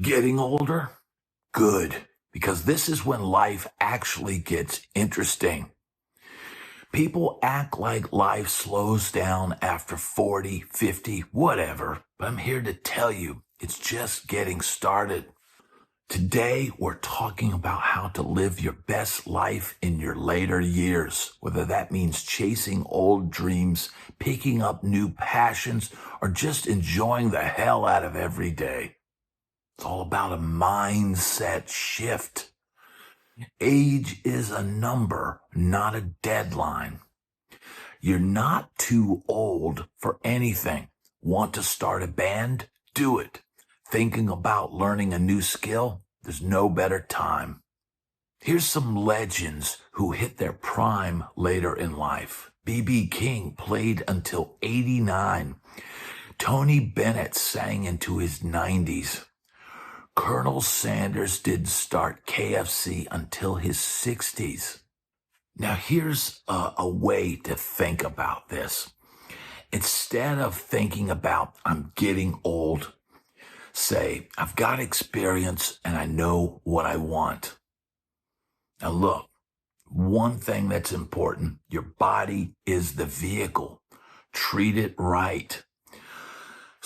Getting older? Good, because this is when life actually gets interesting. People act like life slows down after 40, 50, whatever, but I'm here to tell you it's just getting started. Today, we're talking about how to live your best life in your later years, whether that means chasing old dreams, picking up new passions, or just enjoying the hell out of every day. It's all about a mindset shift. Age is a number, not a deadline. You're not too old for anything. Want to start a band? Do it. Thinking about learning a new skill? There's no better time. Here's some legends who hit their prime later in life. B.B. King played until 89. Tony Bennett sang into his 90s. Colonel Sanders didn't start KFC until his 60s. Now here's a way to think about this. Instead of thinking about, I'm getting old, say, I've got experience and I know what I want. Now look, one thing that's important, your body is the vehicle. Treat it right.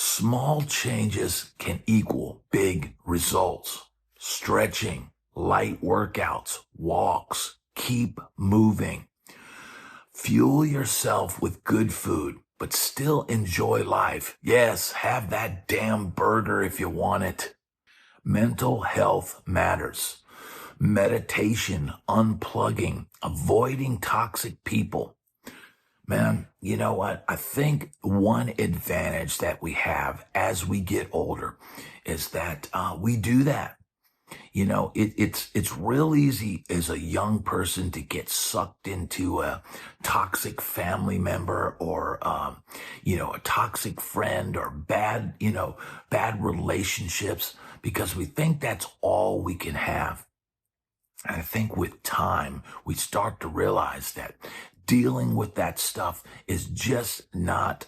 Small changes can equal big results. Stretching, light workouts, walks, keep moving. Fuel yourself with good food, but still enjoy life. Yes, have that damn burger if you want it. Mental health matters. Meditation, unplugging, avoiding toxic people. Man, you know what? I think one advantage that we have as we get older is that we do that. You know, it's real easy as a young person to get sucked into a toxic family member or, a toxic friend or bad relationships because we think that's all we can have. And I think with time, we start to realize that dealing with that stuff is just not,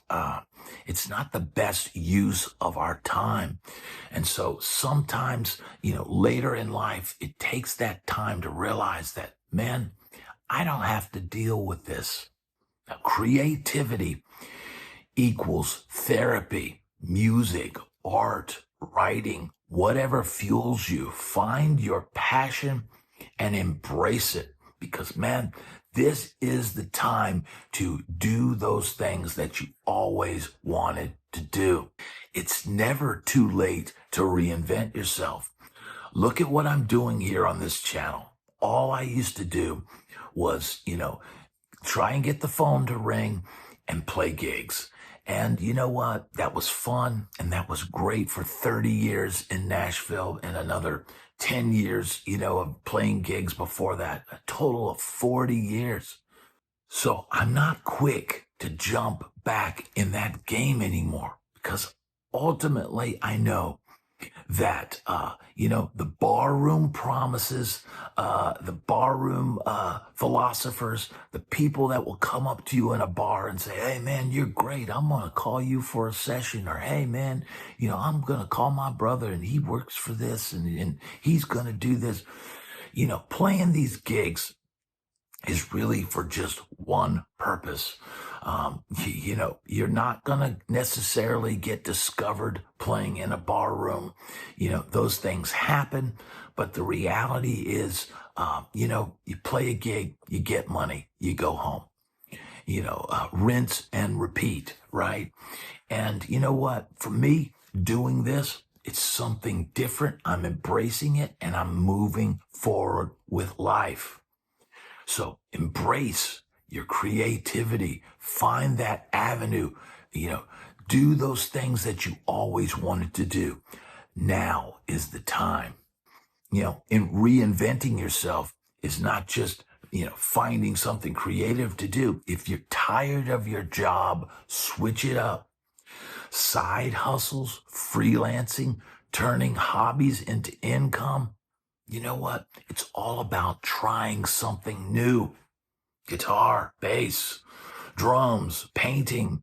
it's not the best use of our time. And so sometimes, later in life, it takes that time to realize that, man, I don't have to deal with this. Now, creativity equals therapy, music, art, writing, whatever fuels you. Find your passion and embrace it because, man, this is the time to do those things that you always wanted to do. It's never too late to reinvent yourself. Look at what I'm doing here on this channel. All I used to do was, try and get the phone to ring and play gigs. And you know what? That was fun and that was great for 30 years in Nashville and another 10 years, of playing gigs before that, a total of 40 years. So I'm not quick to jump back in that game anymore because ultimately I know that, the barroom promises, the barroom philosophers, the people that will come up to you in a bar and say, hey, man, you're great. I'm going to call you for a session. Or, hey, man, I'm going to call my brother and he works for this and he's going to do this. Playing these gigs is really for just one purpose. You're not going to necessarily get discovered playing in a bar room. Those things happen, but the reality is, you play a gig, you get money, you go home, rinse and repeat, right? And you know what? For me, doing this, it's something different. I'm embracing it and I'm moving forward with life. So embrace your creativity, find that avenue, do those things that you always wanted to do. Now is the time. In reinventing yourself is not just, finding something creative to do. If you're tired of your job, switch it up. Side hustles, freelancing, turning hobbies into income. You know what? It's all about trying something new. Guitar, bass, drums, painting,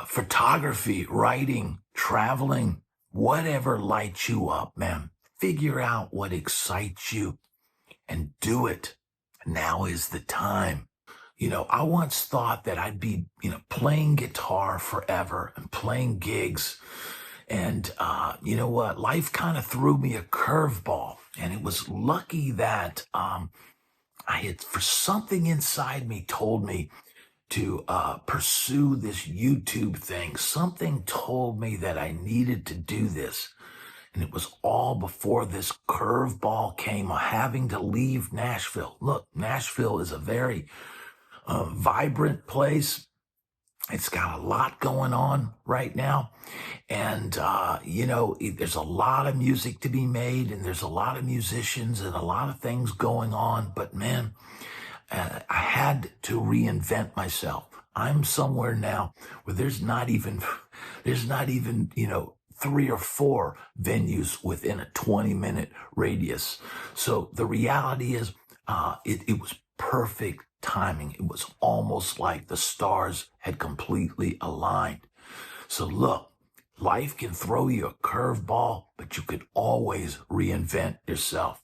photography, writing, traveling, whatever lights you up, man. Figure out what excites you and do it. Now is the time. I once thought that I'd be, playing guitar forever and playing gigs. And you know what? Life kind of threw me a curveball. And it was lucky that for something inside me told me to pursue this YouTube thing. Something told me that I needed to do this. And it was all before this curveball came of having to leave Nashville. Look, Nashville is a very vibrant place. It's got a lot going on right now. And, there's a lot of music to be made, and there's a lot of musicians and a lot of things going on. But man, I had to reinvent myself. I'm somewhere now where there's not even, 3 or 4 venues within a 20-minute radius. So the reality is, it was perfect timing. It was almost like the stars had completely aligned. So look, life can throw you a curveball, but you could always reinvent yourself.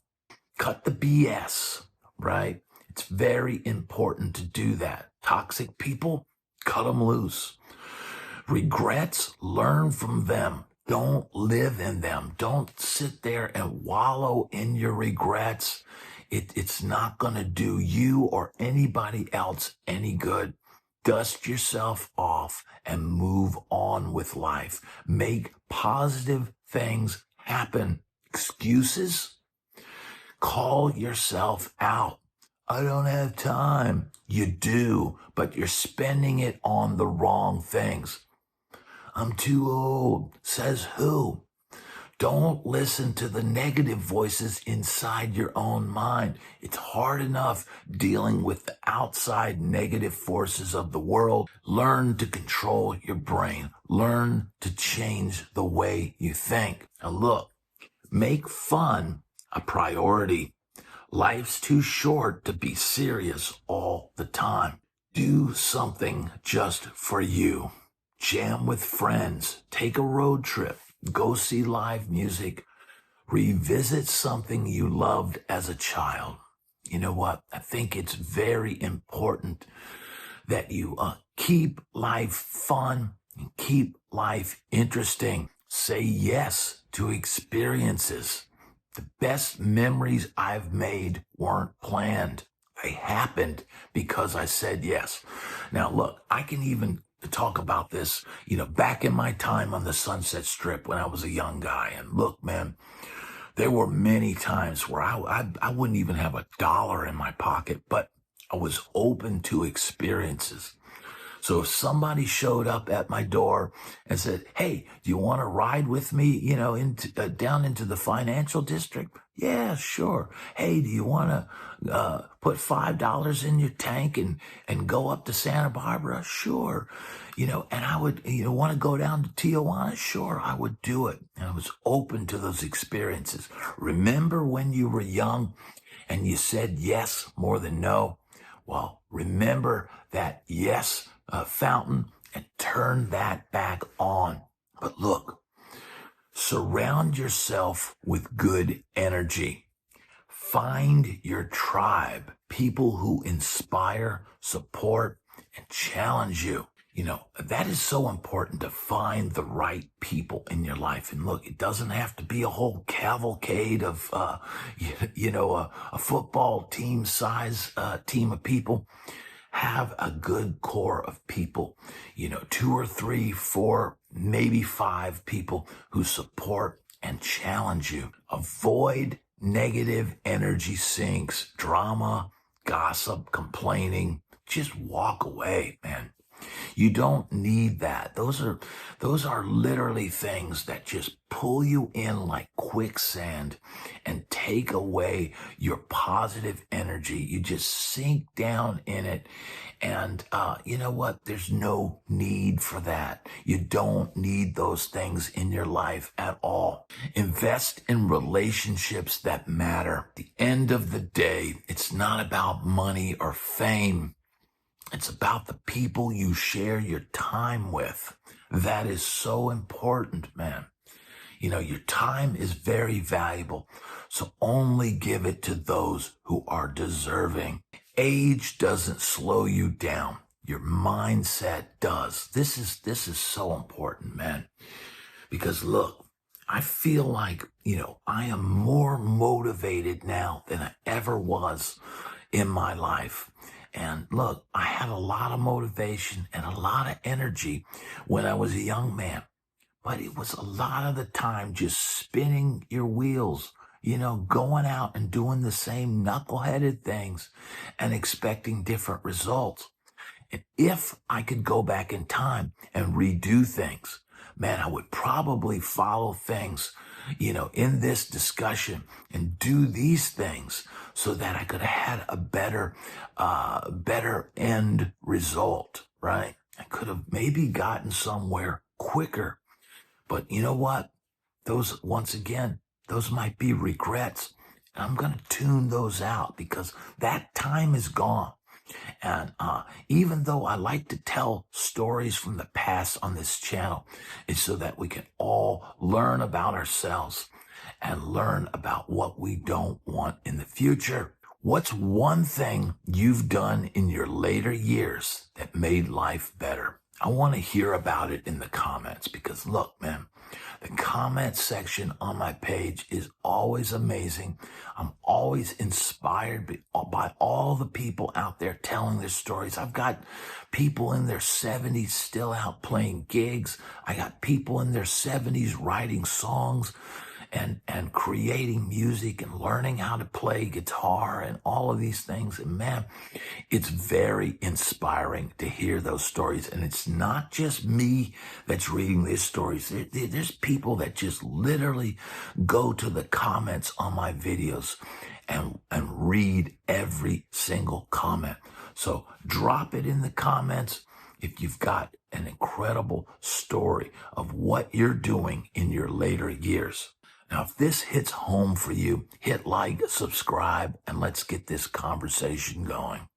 Cut the BS, right? It's very important to do that. Toxic people, cut them loose. Regrets, learn from them. Don't live in them. Don't sit there and wallow in your regrets. It's not going to do you or anybody else any good. Dust yourself off and move on with life. Make positive things happen. Excuses? Call yourself out. I don't have time. You do, but you're spending it on the wrong things. I'm too old. Says who? Don't listen to the negative voices inside your own mind. It's hard enough dealing with the outside negative forces of the world. Learn to control your brain. Learn to change the way you think. Now look, make fun a priority. Life's too short to be serious all the time. Do something just for you. Jam with friends. Take a road trip. Go see live music. Revisit something you loved as a child. You know what? I think it's very important that you keep life fun and keep life interesting. Say yes to experiences. The best memories I've made weren't planned. They happened because I said yes. Now, look, I can even talk about this, back in my time on the Sunset Strip when I was a young guy. And look, man, there were many times where I wouldn't even have $1 in my pocket, but I was open to experiences. So if somebody showed up at my door and said, hey, do you want to ride with me, down into the financial district? Yeah, sure. Hey, do you want to put $5 in your tank and go up to Santa Barbara? Sure. And I would, want to go down to Tijuana? Sure, I would do it. And I was open to those experiences. Remember when you were young and you said yes more than no? Well, remember that yes fountain and turn that back on. But look, surround yourself with good energy. Find your tribe, people who inspire, support, and challenge you. That is so important, to find the right people in your life. And look, it doesn't have to be a whole cavalcade of, a football team size team of people. Have a good core of people, 2 or 3, 4, maybe 5 people who support and challenge you. Avoid negative energy sinks, drama, gossip, complaining. Just walk away, man. You don't need that. Those are literally things that just pull you in like quicksand and take away your positive energy. You just sink down in it. And you know what? There's no need for that. You don't need those things in your life at all. Invest in relationships that matter. At the end of the day, it's not about money or fame. It's about the people you share your time with. That is so important, man. Your time is very valuable. So only give it to those who are deserving. Age doesn't slow you down. Your mindset does. This is so important, man. Because look, I feel like, I am more motivated now than I ever was in my life. And look, I had a lot of motivation and a lot of energy when I was a young man, but it was a lot of the time just spinning your wheels, going out and doing the same knuckleheaded things and expecting different results. And if I could go back in time and redo things, man, I would probably follow things, in this discussion and do these things so that I could have had a better end result, right? I could have maybe gotten somewhere quicker. But you know what? Once again, those might be regrets. And I'm going to tune those out because that time is gone. And even though I like to tell stories from the past on this channel, it's so that we can all learn about ourselves and learn about what we don't want in the future. What's one thing you've done in your later years that made life better? I want to hear about it in the comments because look, man, the comment section on my page is always amazing. I'm always inspired by all the people out there telling their stories. I've got people in their 70s still out playing gigs. I got people in their 70s writing songs and creating music and learning how to play guitar and all of these things. And man, it's very inspiring to hear those stories. And it's not just me that's reading these stories. There's people that just literally go to the comments on my videos and read every single comment. So drop it in the comments if you've got an incredible story of what you're doing in your later years. Now, if this hits home for you, hit like, subscribe, and let's get this conversation going.